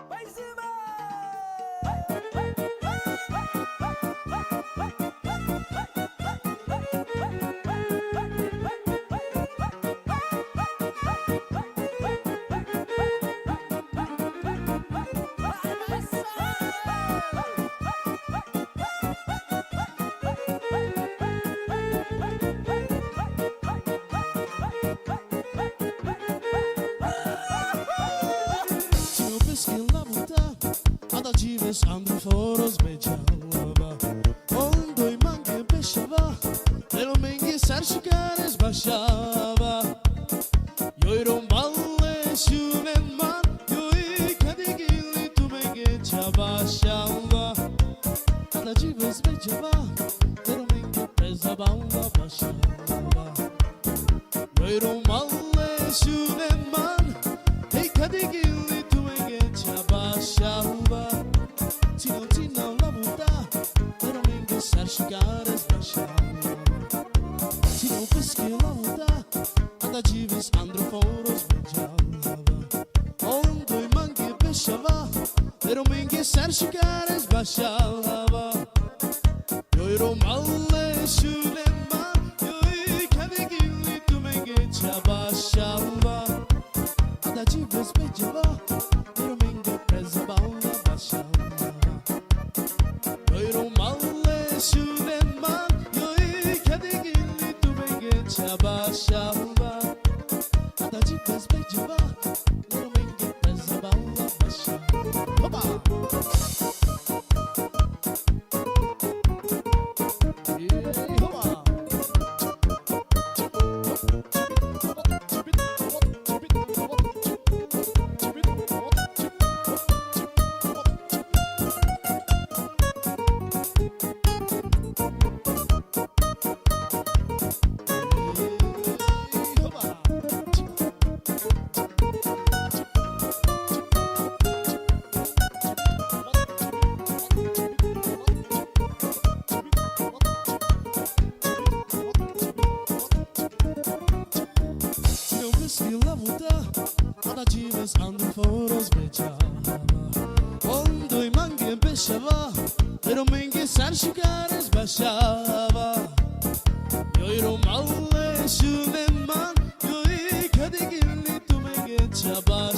Vai cima! Andru foros becava Ondo i manche pesciava E lo menghi sarcicares baixava Io ero un balle su nel mar Io i cadigilli tu menghi ci abbaixava Alla give sveggiava E lo menghi pesava una baixava Io ero un balle su nel mar E i cadigilli tu menghi ci abbaixava Tino la muda, però mentre sarcicare sbasciava Tino peschi la muda, ad agivis andro foro sbaggiava Ondo i manchi e pesciava, però mentre sarcicare sbasciava Io ero male sulle mani, io i cavighilli tu mentre ci abbasciava Ad agivis sbaggiava, però mentre pesava una basciava Abbaixava, cada dia despejava, não me pesava uma baixava. Opa! Alla gives andro foro sbecciava Ondo i manchi e pesciava Ero menghi sarcicare sbasciava Io ero male su nel man Io i cadigilli tu menghi ci abbassava